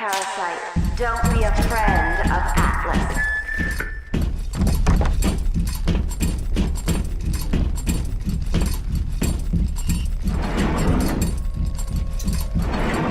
parasite. Don't be a friend of Atlas.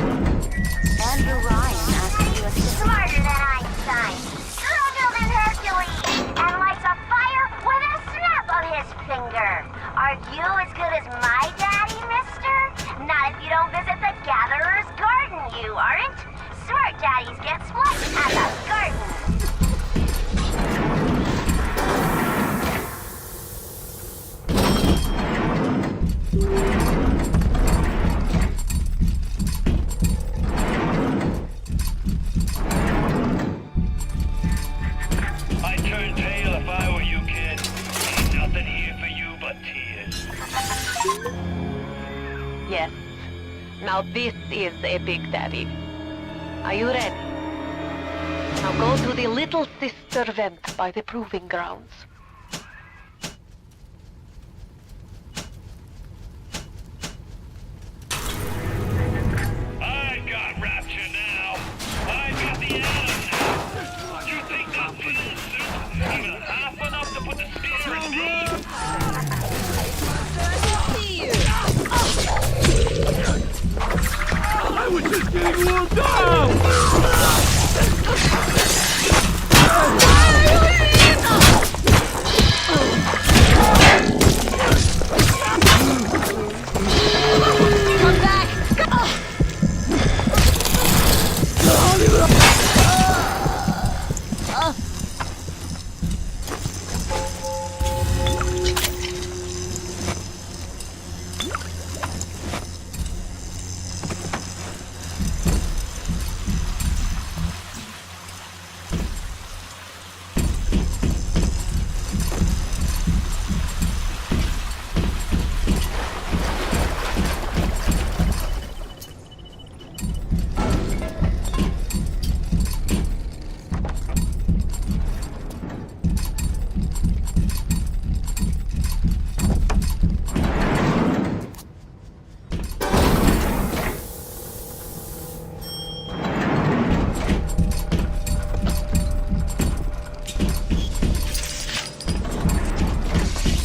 Andrew Ryan asked you to assist. Smarter than Einstein. Stronger than Hercules. And lights a fire with a snap of his finger. Are you as good as my daddy, mister? Not if you don't visit the Gatherer's Garden, you aren't. Smart daddies get splashed at the garden. I'd turn tail if I were you, kid. Ain't nothing here for you but tears. Yes. Now this is a big daddy. Are you ready? Now go to the Little Sister vent by the proving grounds. I got rapture now. I got the atom now. You think that pin suit even half enough to put the spear in me? I was just getting warmed up! Come back!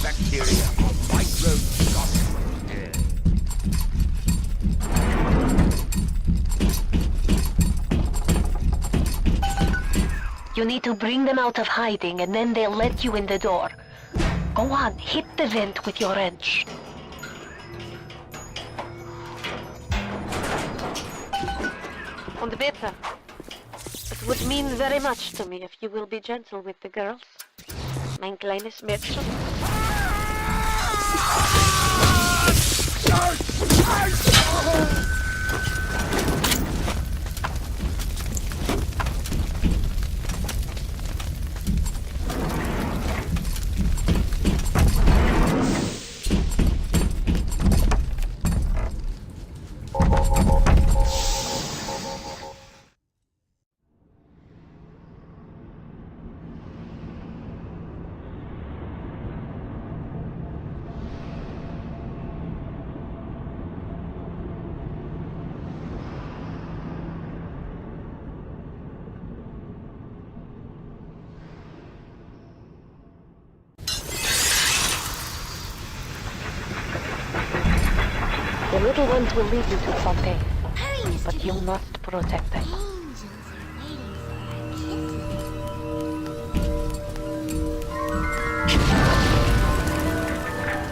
Bacteria are microscopic. You need to bring them out of hiding and then they'll let you in the door. Go on, hit the vent with your wrench. Und bitte. It would mean very much to me if you will be gentle with the girls. Mein kleines Mädchen. The little ones will lead you to Fontaine, Hurry, Mr. but you B. must protect them. Angels are waiting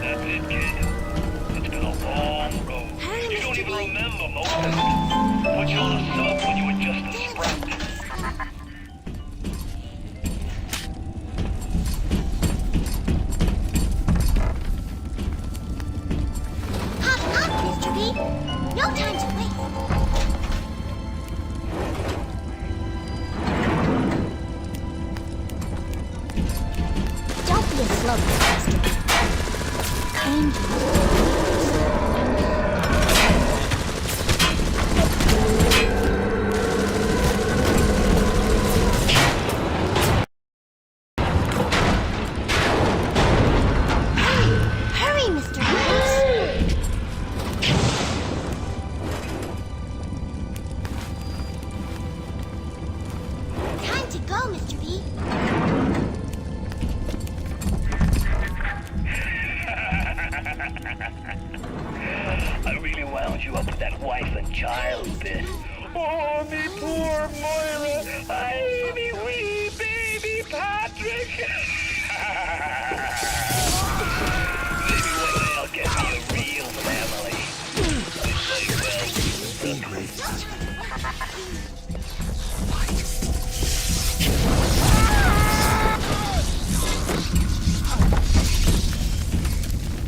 That's it, kid. It's been a long road. Hurry, You don't Mr. even B. remember most of it. Put you on a sub when you were just a sprat. Hop up, Mr. B. No time to wait. go, Mr. B. I really wound you up with that wife and child bit. Oh, me poor Moira. I, me wee baby Patrick. Maybe one day I'll get me a real family.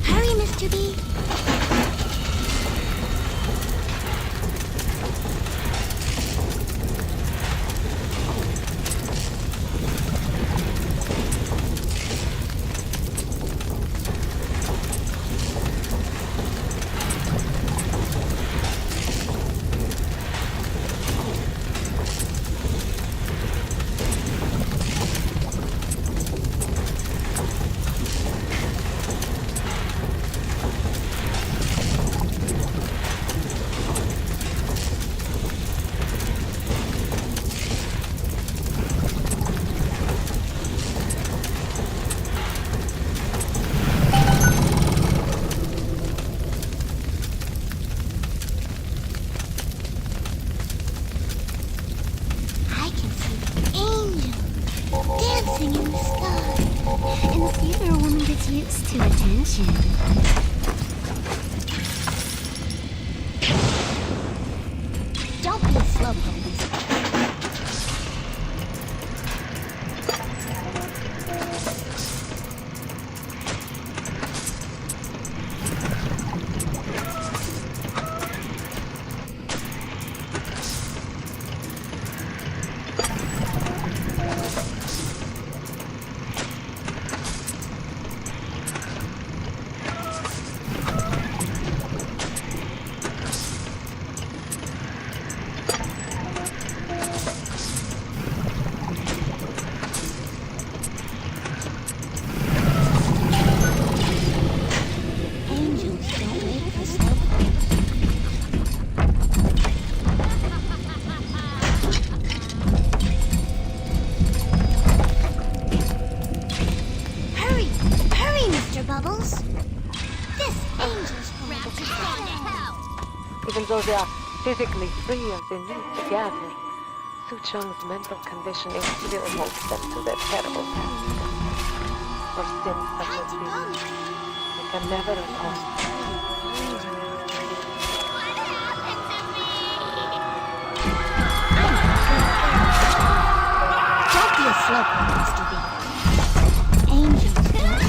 Hurry, Mr. B. Dancing in the sky, and the theater woman gets used to attention. Don't be a slowpoke. Even though they are physically free as they need to gather, Suchong's mental conditioning still holds them to their terrible past. For sins such as these, they can never atone. Don't be a slowpoke, Mr. B. Angels don't.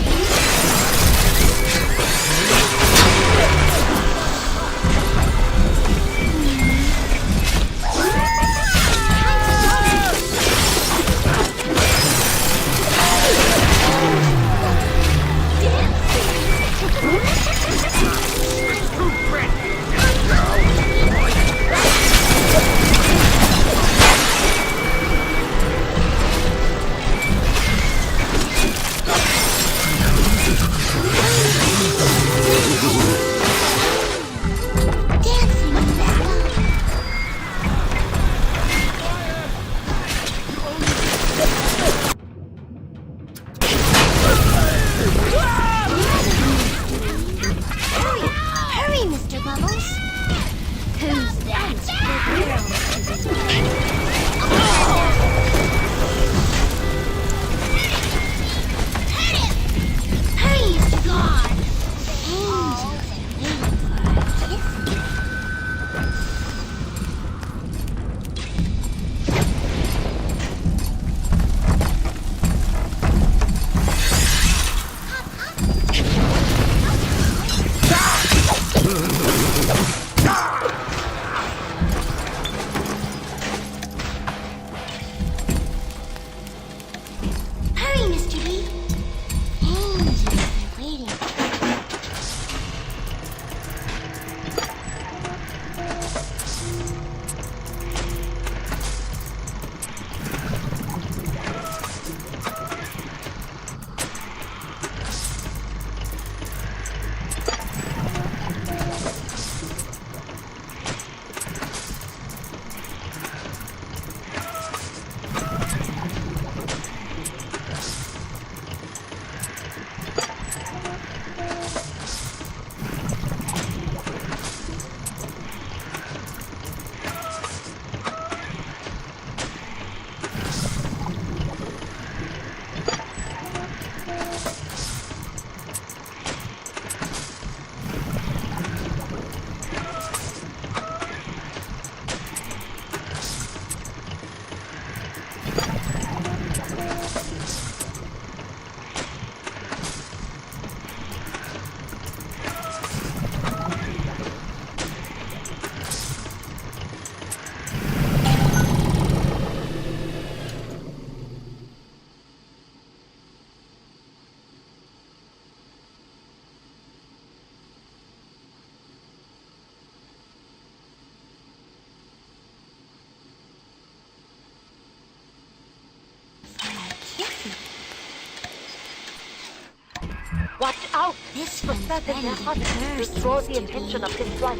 Watch out! This For one's certain ready to narcotics burst, to draw the Mr. attention B. of his life.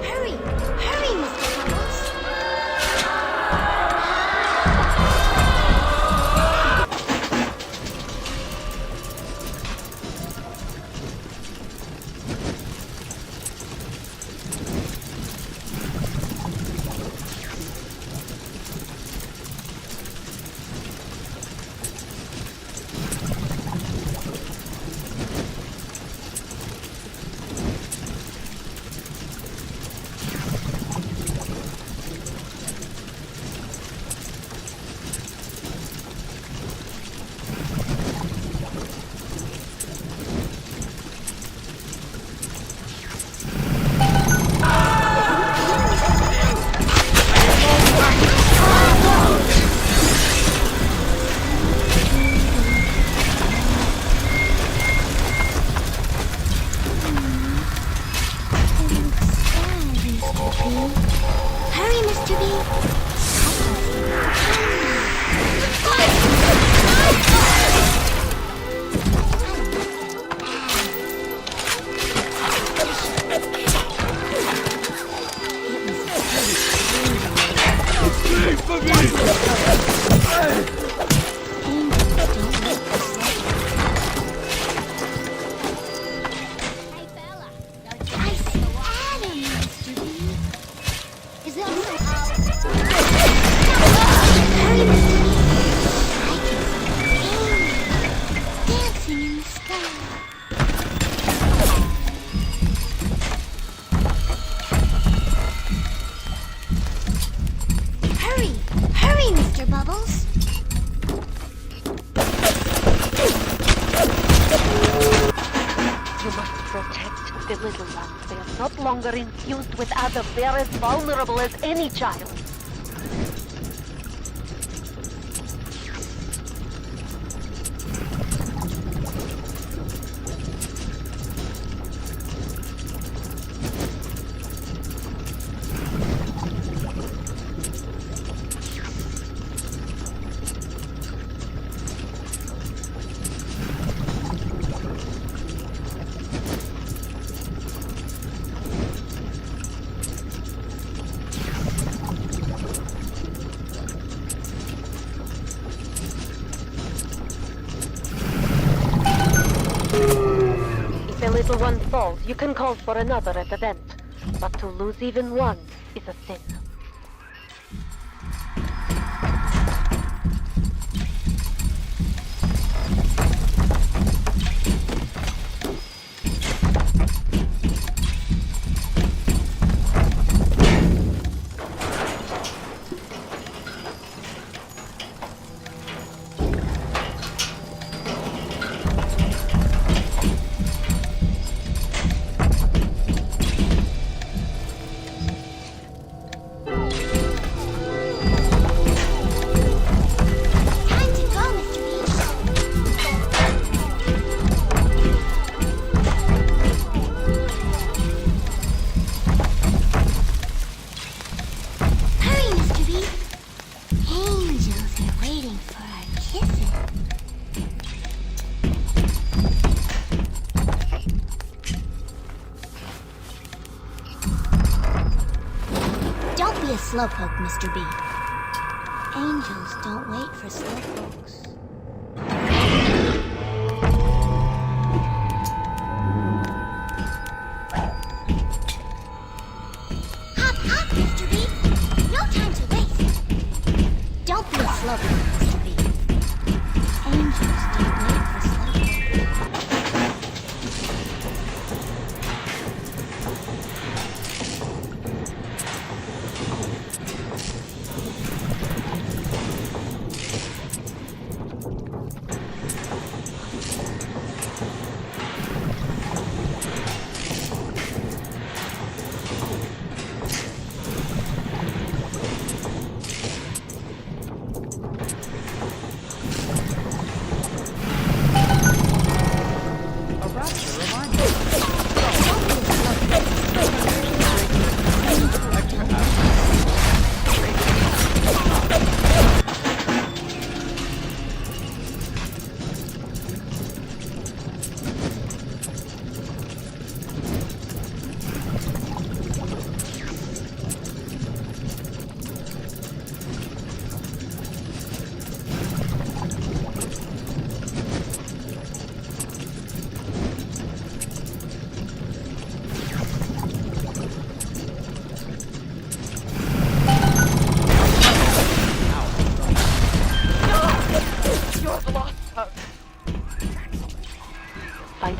Hurry! Hurry, Mr. Bubbles! Hurry, Mr. B. Stay for me! Hurry, Mr. Bubbles! You must protect the little ones. They are not longer infused with Adam. They are as vulnerable as any child. If a little one falls, you can call for another at the vent. But to lose even one is a sin. Time to go, Mr. B. Hurry, Mr. B. Angels are waiting for our kisses. Don't be a slowpoke, Mr. B. Angels don't wait for slowpokes. Hop, hop, Mr. B. No time to waste. Don't be a slowpoke, Mr. B. Angels don't wait for slowpokes.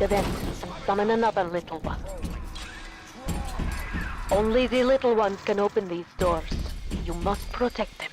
the vent and summon another little one. Only the little ones can open these doors. You must protect them.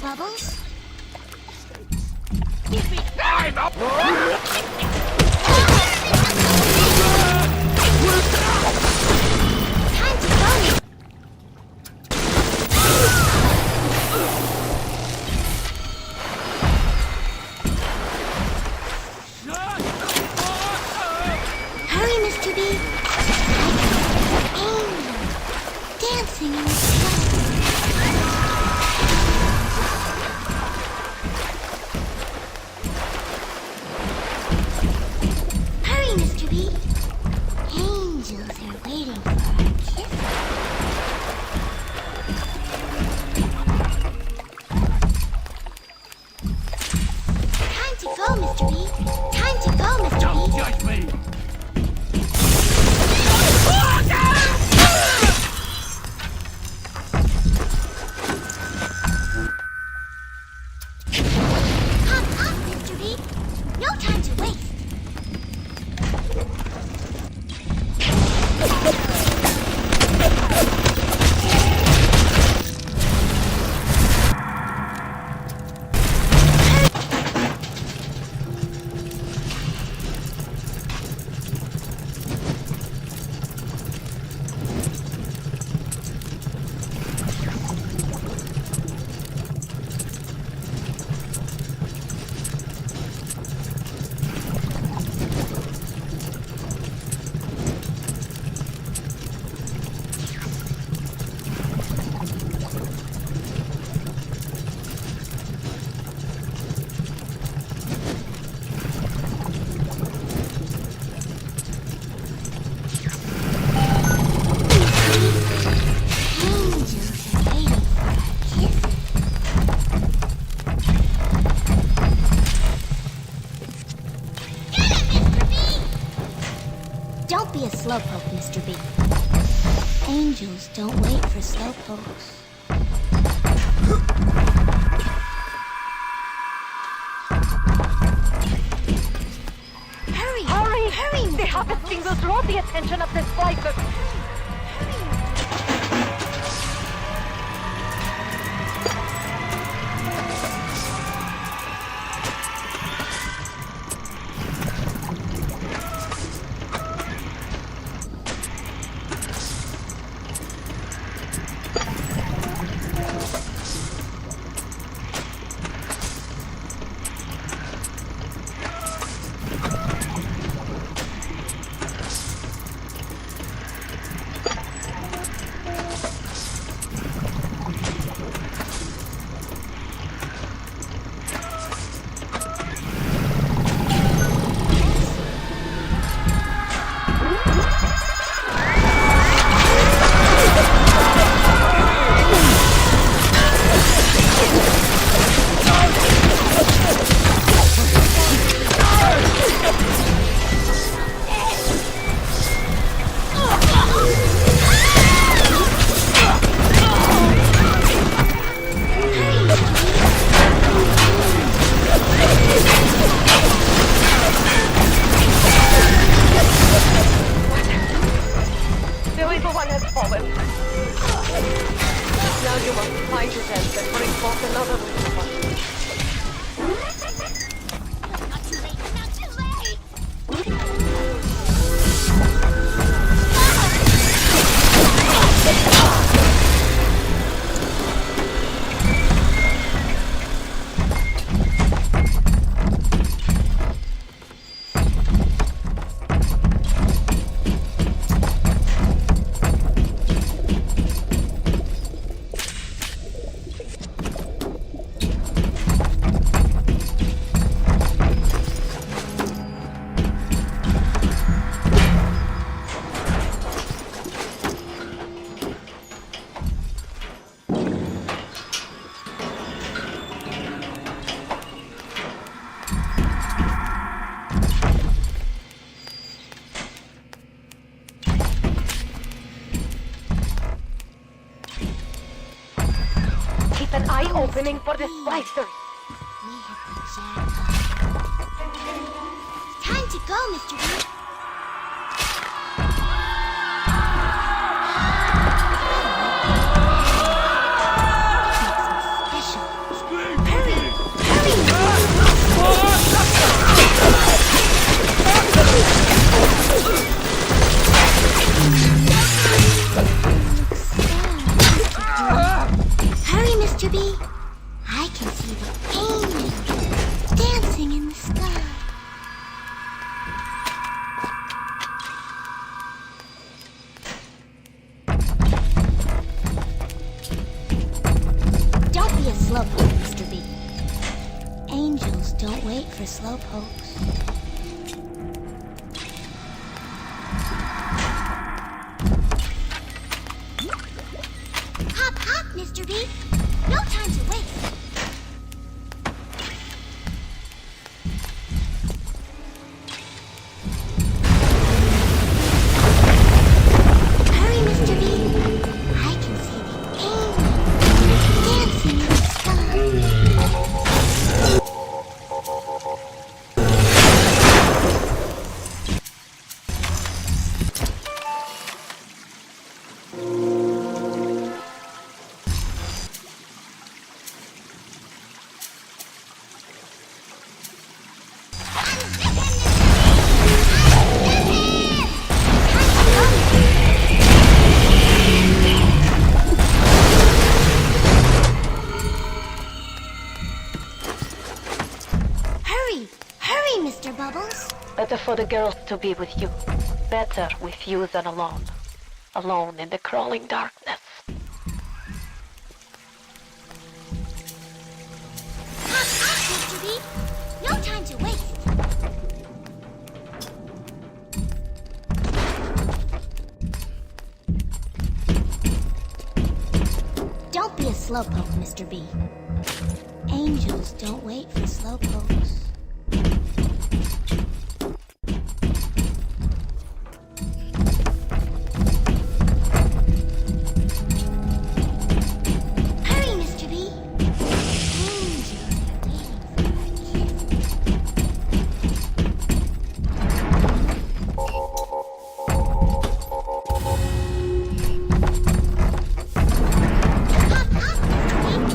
Bubbles? I'm up! Time to go! Hurry, Mr. B! Angel dancing in the sky. Hurry, Mr. B! Angels are waiting for our kiss. Time to go, Mr. B! Time to go, Mr. Don't B! judge me! Hop up, Mr. B! No time to waste. Angels are waiting for our kiss. Get him, Mr. B! Don't be a slowpoke, Mr. B. Angels don't wait for slowpokes. Hurry! Hurry! Hurry, The Mr. harvesting will draw the attention of this viper. It's an eye-opening for the splicers. We hit the jackpot. Time to go, Mr. B. Hurry, Mr. B. I can see the angels dancing in the sky. Don't be a slowpoke, Mr. B. Angels don't wait for slowpokes. Hop, hop, Mr. B. No time to waste. Hurry, Mr. B. I can see the angels dancing in the sky. Hurry! Hurry, Mr. Bubbles! Better for the girls to be with you. Better with you than alone. Alone in the crawling darkness. Hop, hop, Mr. B! No time to waste. Don't be a slowpoke, Mr. B. Angels don't wait for slowpokes. Hurry, Mr. B. Angels are waiting for our kiss. Hop, hop, Mr. B.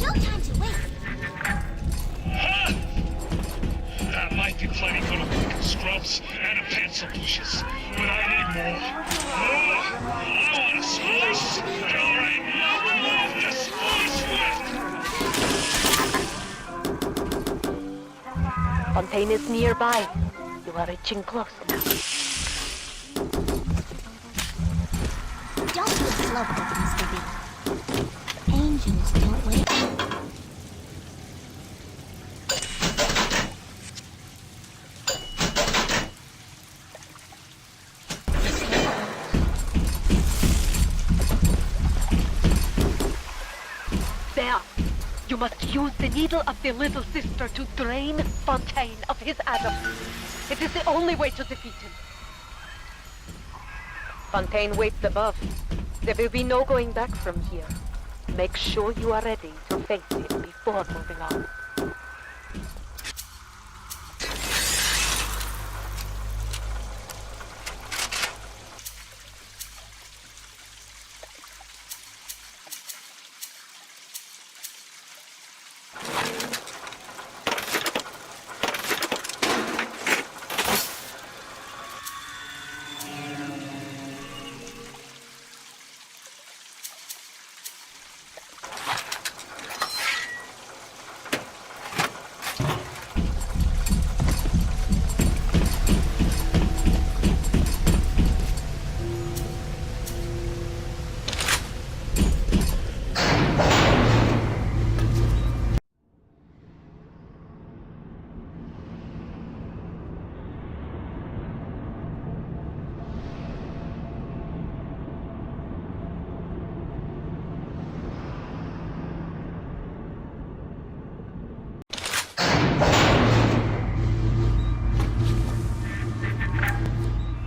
No time to waste. That might be plenty for the fucking scrubs and the pencil pushers, but I need more. I want a slice. All right, now the slice left. Fontaine is nearby. You are reaching close now. Don't be a slowpoke, Mr. B. Angels don't wait. There! You must use the needle of the little sister to drain Fontaine of his Adam. It is the only way to defeat him. Fontaine waits above. There will be no going back from here. Make sure you are ready to face him before moving on.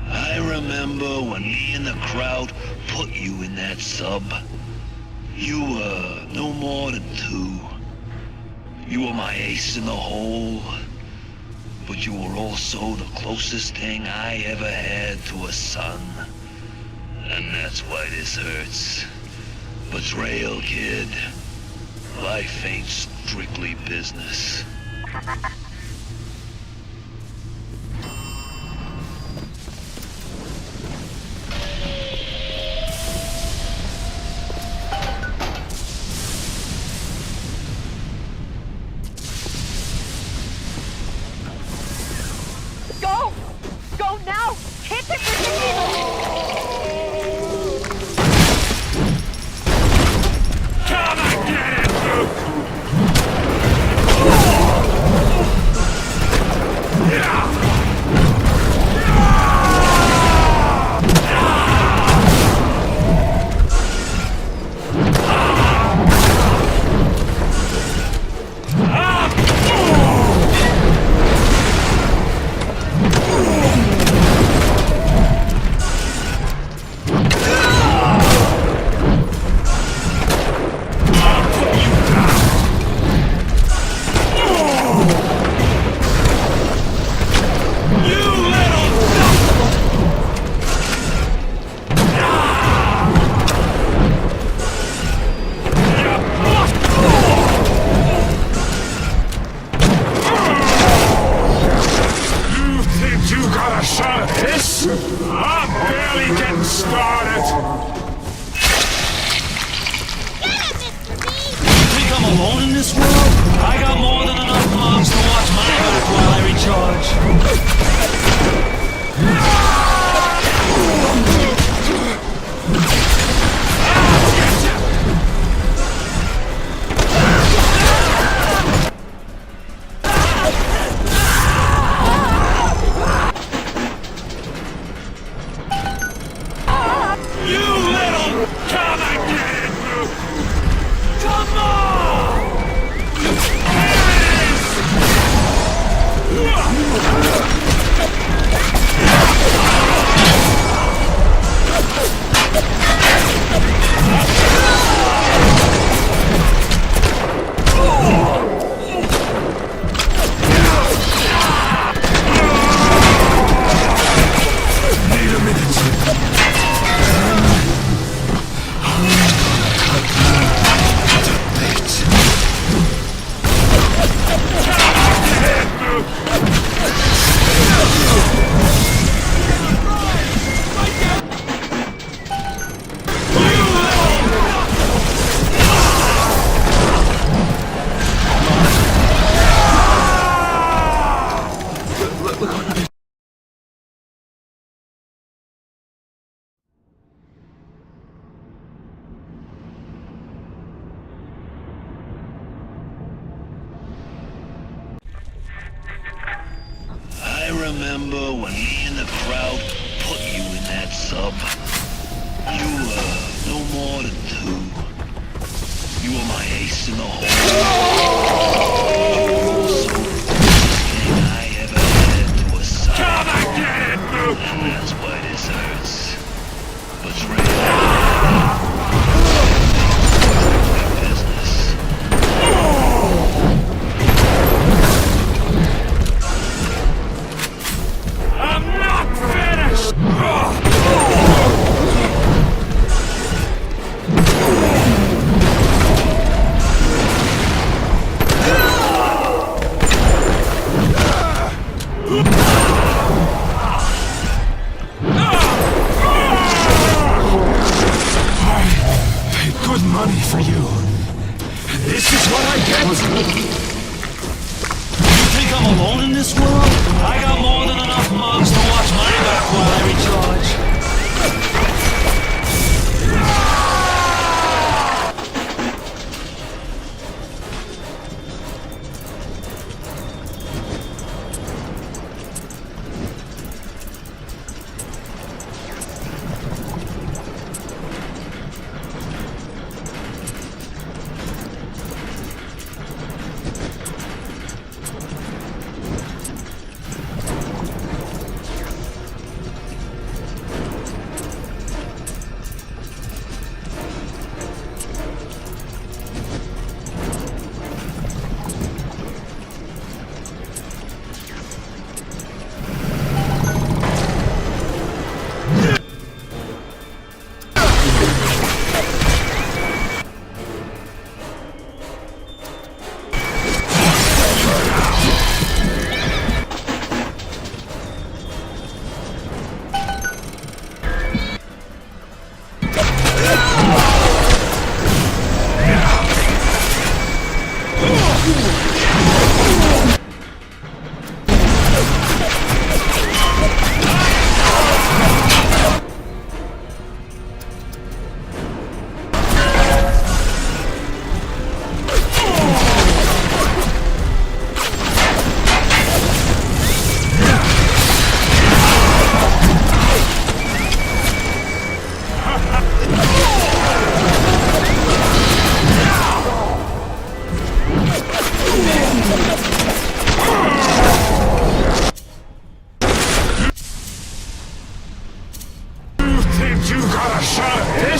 I remember when me and the crowd put you in that sub. You were no more than 2. You were my ace in the hole, but you were also the closest thing I ever had to a son. And that's why this hurts. Betrayal, kid. Life ain't strictly business. Go! Go now! Hit it with the needle! Come and get it, Luke! I'm barely getting started. Think I'm alone in this world? I got more than enough moms to watch my back while I recharge. I remember when me and the crowd put you in that sub. You were no more than 2. You were my ace in the hole. You were also the closest thing I ever had to a son. Come and get it, Luke! And that's why this hurts. Betrayal. Business. I'm not finished!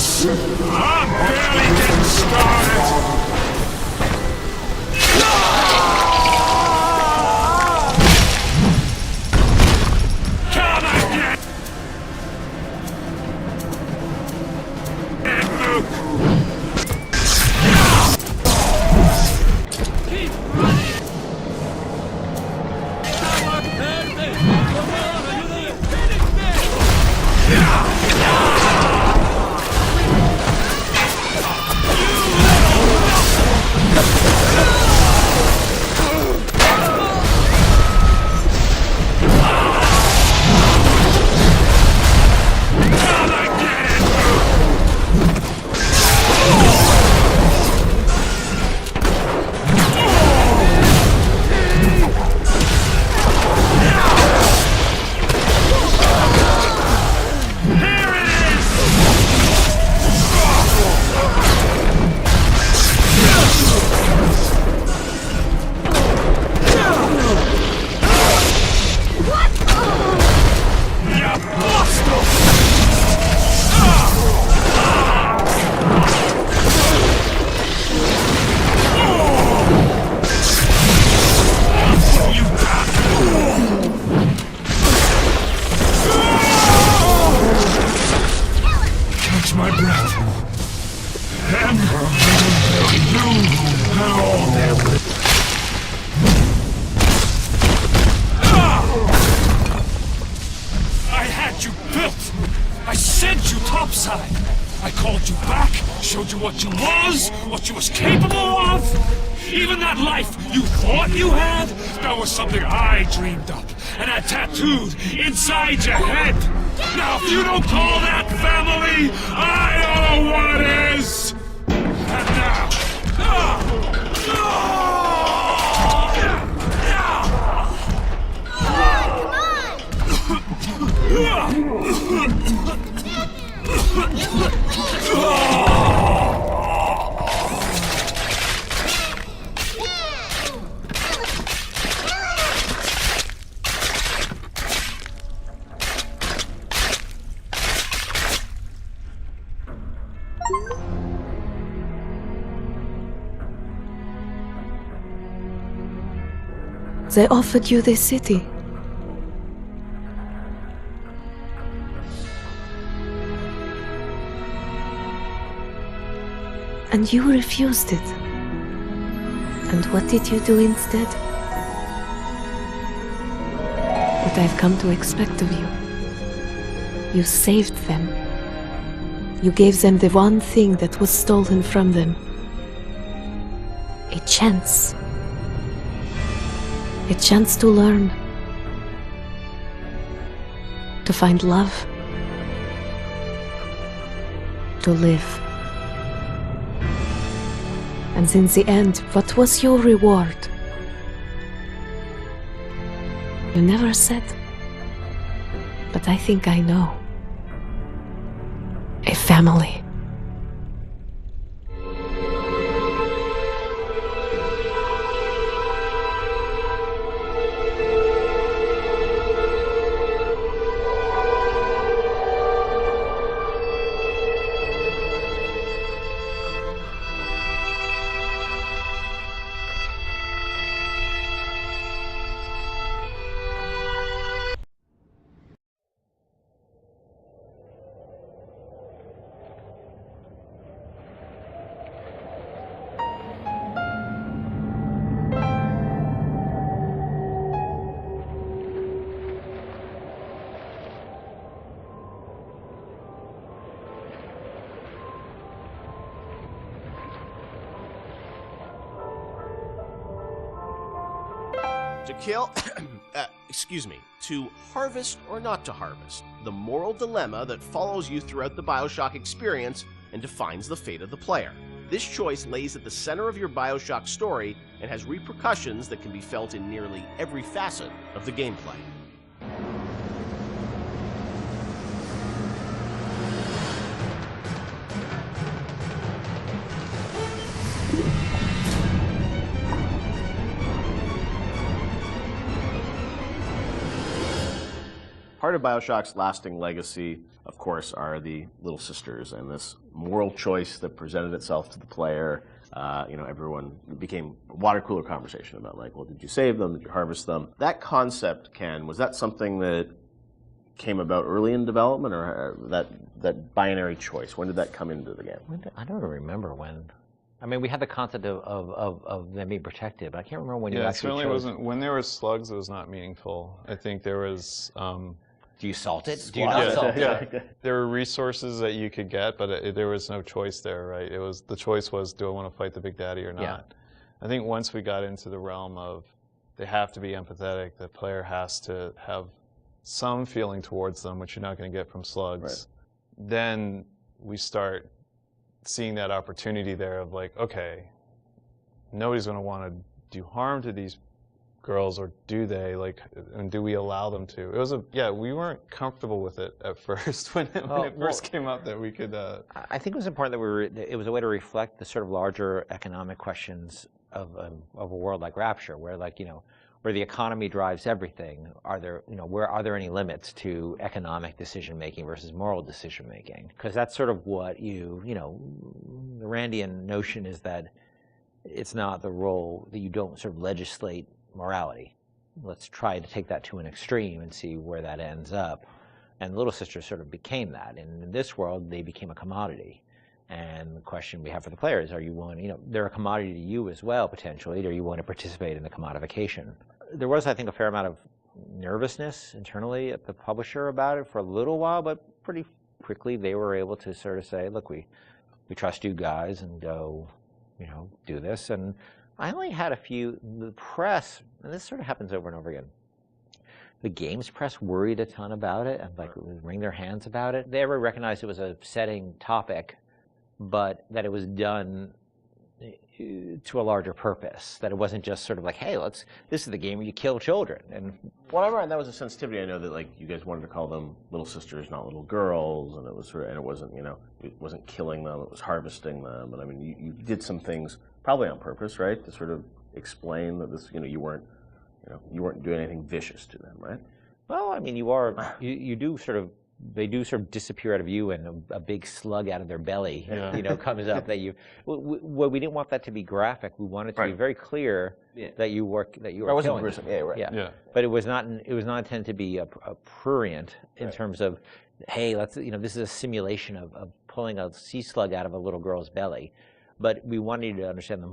this? I'm barely getting started. Come again! Keep running! Our perfect! Come on, are you there? Finish me! Catch my breath. And I had you built. I sent you topside. I called you back, showed you what you was capable of. Even that life you thought you had, that was something I dreamed up and had tattooed inside your head. Now, if you don't call that family, I don't know what is. And now, They offered you this city. And you refused it. And what did you do instead? What I've come to expect of you. You saved them. You gave them the one thing that was stolen from them. A chance. A chance to learn. To find love. To live. And in the end, what was your reward? You never said. But I think I know. A family. To kill, excuse me, to harvest or not to harvest, the moral dilemma that follows you throughout the Bioshock experience and defines the fate of the player. This choice lays at the center of your Bioshock story and has repercussions that can be felt in nearly every facet of the gameplay. part of Bioshock's lasting legacy, of course, are the Little Sisters and this moral choice that presented itself to the player. Everyone became a water cooler conversation about like, well, did you save them? Did you harvest them? That concept, Ken, was that something that came about early in development, or that binary choice? When did that come into the game? I don't remember when. I mean, we had the concept of them being protected, but I can't remember when you actually it certainly chose. wasn't. When there were slugs, it was not meaningful. I think there was. Do you salt it? Do you not salt it? Yeah. There were resources that you could get, but there was no choice there, right? The choice was, do I want to fight the Big Daddy or not? Yeah. I think once we got into the realm of they have to be empathetic, the player has to have some feeling towards them, which you're not going to get from slugs. Right. Then we start seeing that opportunity there of like, okay, nobody's going to want to do harm to these girls, or do they? Like, and do we allow them to? It was we weren't comfortable with it at first when it first came up that we could. I think it was important that it was a way to reflect the sort of larger economic questions of a world like Rapture, where where the economy drives everything. Are there any limits to economic decision making versus moral decision making? Because that's sort of what the Randian notion is that it's not the role that you don't sort of legislate morality. Let's try to take that to an extreme and see where that ends up. And Little Sisters sort of became that. And in this world, they became a commodity. And the question we have for the players, are you willing, they're a commodity to you as well, potentially. Are you willing to participate in the commodification? There was, I think, a fair amount of nervousness internally at the publisher about it for a little while, but pretty quickly they were able to sort of say, look, we trust you guys, and go, do this. And I only had a few, the press, and this sort of happens over and over again. The games press worried a ton about it and would wring their hands about it. They ever recognized it was a setting topic, but that it was done to a larger purpose. That it wasn't just sort of like, hey, this is the game where you kill children. And whatever, and that was a sensitivity. I know that you guys wanted to call them little sisters, not little girls, and it was and it wasn't it wasn't killing them, it was harvesting them. And I mean, you did some things probably on purpose, right, to sort of explain that this you weren't doing anything vicious to them, right? Well, I mean, you do sort of. They do sort of disappear out of you, and a big slug out of their belly, comes up. That we didn't want that to be graphic. We wanted to be very clear that you were killing gruesome. them. Yeah. But it was not intended to be a prurient in terms of, hey, this is a simulation of pulling a sea slug out of a little girl's belly. But we wanted you to understand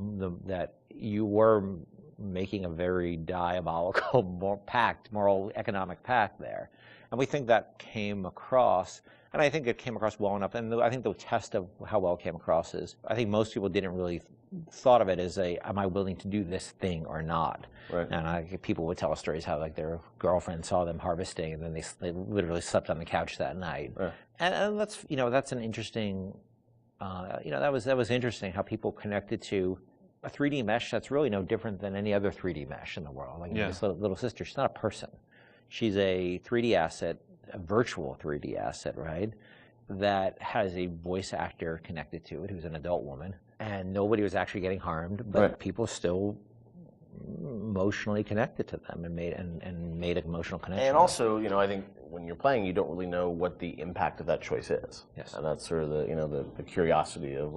that you were making a very diabolical moral economic pact there. And we think that came across, and I think it came across well enough. And I think the test of how well it came across is, I think most people didn't really thought of it as am I willing to do this thing or not? Right. And people would tell us stories how their girlfriend saw them harvesting, and then they literally slept on the couch that night. Right. And that's that's an interesting, that was interesting how people connected to a 3D mesh that's really no different than any other 3D mesh in the world. This little sister, she's not a person. She's a 3D asset, a virtual 3D asset, right, that has a voice actor connected to it who's an adult woman. And nobody was actually getting harmed, but people still emotionally connected to them and made an emotional connection. And also, I think when you're playing, you don't really know what the impact of that choice is. Yes. And that's sort of the curiosity of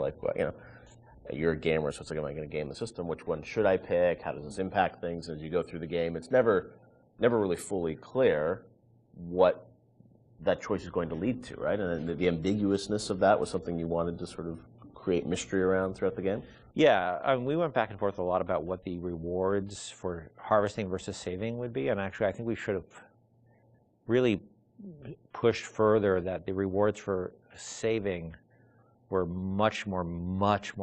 you're a gamer, so it's like, am I going to game the system? Which one should I pick? How does this impact things as you go through the game? It's never really fully clear what that choice is going to lead to, right? And the ambiguousness of that was something you wanted to sort of create mystery around throughout the game? Yeah, we went back and forth a lot about what the rewards for harvesting versus saving would be, and actually I think we should have really pushed further that the rewards for saving were much more,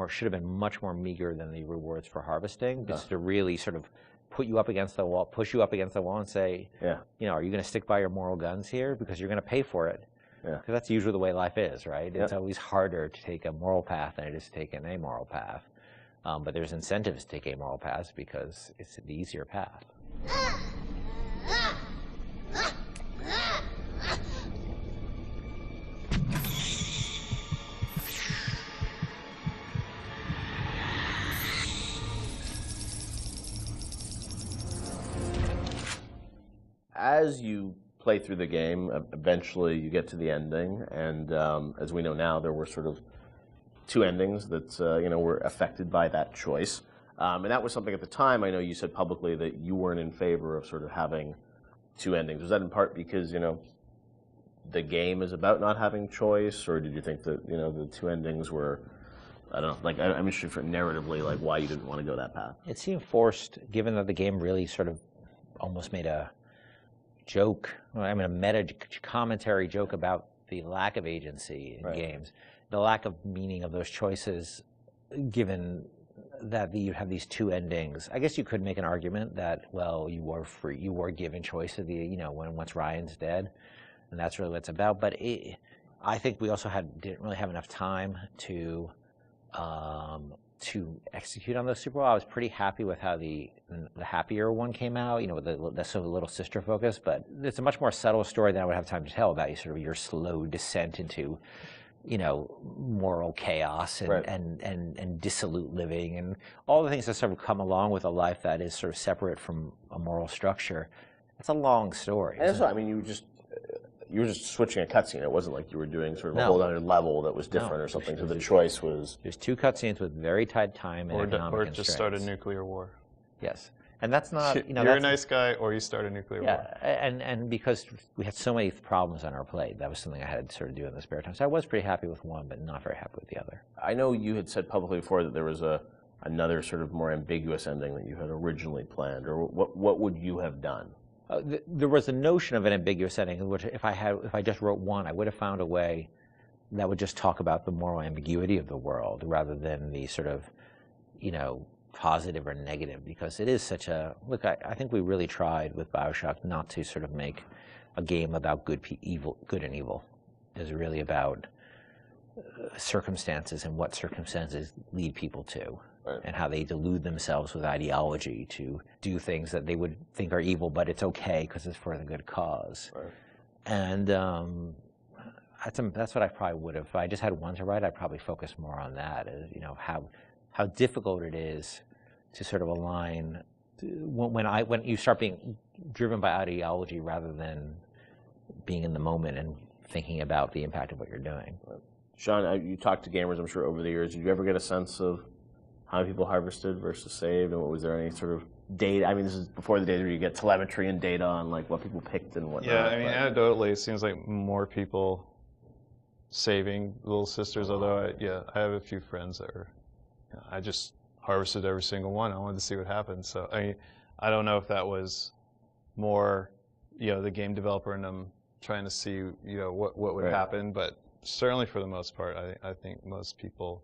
should have been much more meager than the rewards for harvesting, just to really sort of put you up against the wall, push you up against the wall and say, are you going to stick by your moral guns here? Because you're going to pay for it. Because that's usually the way life is, right? It's always harder to take a moral path than it is to take an amoral path. But there's incentives to take amoral paths because it's the easier path. As you play through the game, eventually you get to the ending, and as we know now, there were sort of two endings that were affected by that choice. And that was something at the time, I know you said publicly that you weren't in favor of sort of having two endings. Was that in part because, the game is about not having choice, or did you think that, the two endings were, I don't know, like, I'm interested for narratively, like, why you didn't want to go that path? It seemed forced, given that the game really sort of almost made a joke, a meta commentary joke about the lack of agency in games, the lack of meaning of those choices, given that you have these two endings. I guess you could make an argument that, well, you were free, you were given choice of the, once Ryan's dead, and that's really what it's about. But I think we also didn't really have enough time to execute on those super well. I was pretty happy with how the happier one came out, with the sort of little sister focus, but it's a much more subtle story than I would have time to tell about your slow descent into, moral chaos and dissolute living and all the things that sort of come along with a life that is sort of separate from a moral structure. It's a long story. And so, you were just switching a cutscene. It wasn't like you were doing sort of a whole other level that was different or something. So the choice was... There's two cutscenes with very tight time and economic Or constraints. just start a nuclear war. Yes. And that's not... You're a nice guy, or you start a nuclear war. And because we had so many problems on our plate, that was something I had to sort of do in the spare time. So I was pretty happy with one, but not very happy with the other. I know you had said publicly before that there was another sort of more ambiguous ending that you had originally planned, or what would you have done? There was a notion of an ambiguous ending, which if I just wrote one, I would have found a way that would just talk about the moral ambiguity of the world rather than the sort of, positive or negative, because it is such a look. I think we really tried with Bioshock not to sort of make a game about good and evil. It's really about circumstances and what circumstances lead people to. Right. And how they delude themselves with ideology to do things that they would think are evil, but it's okay because it's for the good cause. Right. And that's what I probably would have. If I just had one to write, I'd probably focus more on that. How difficult it is to sort of align when you start being driven by ideology rather than being in the moment and thinking about the impact of what you're doing. Right. Sean, you talked to gamers, I'm sure, over the years. Did you ever get a sense of how people harvested versus saved, and was there any sort of data? This is before the days where you get telemetry and data on like what people picked and whatnot. Yeah, anecdotally, it seems like more people saving Little Sisters. Although I have a few friends that are, I just harvested every single one. I wanted to see what happened. So I don't know if that was more, the game developer and them trying to see, what would happen, but certainly for the most part, I think most people.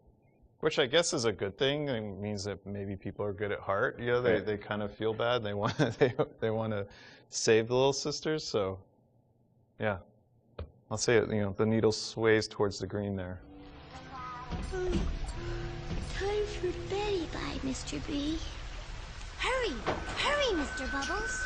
Which I guess is a good thing. It means that maybe people are good at heart. They kind of feel bad. They want they want to save the Little Sisters. So, yeah, I'll say it. The needle sways towards the green there. Time for Betty Bye, Mr. B. Hurry, Mr. Bubbles.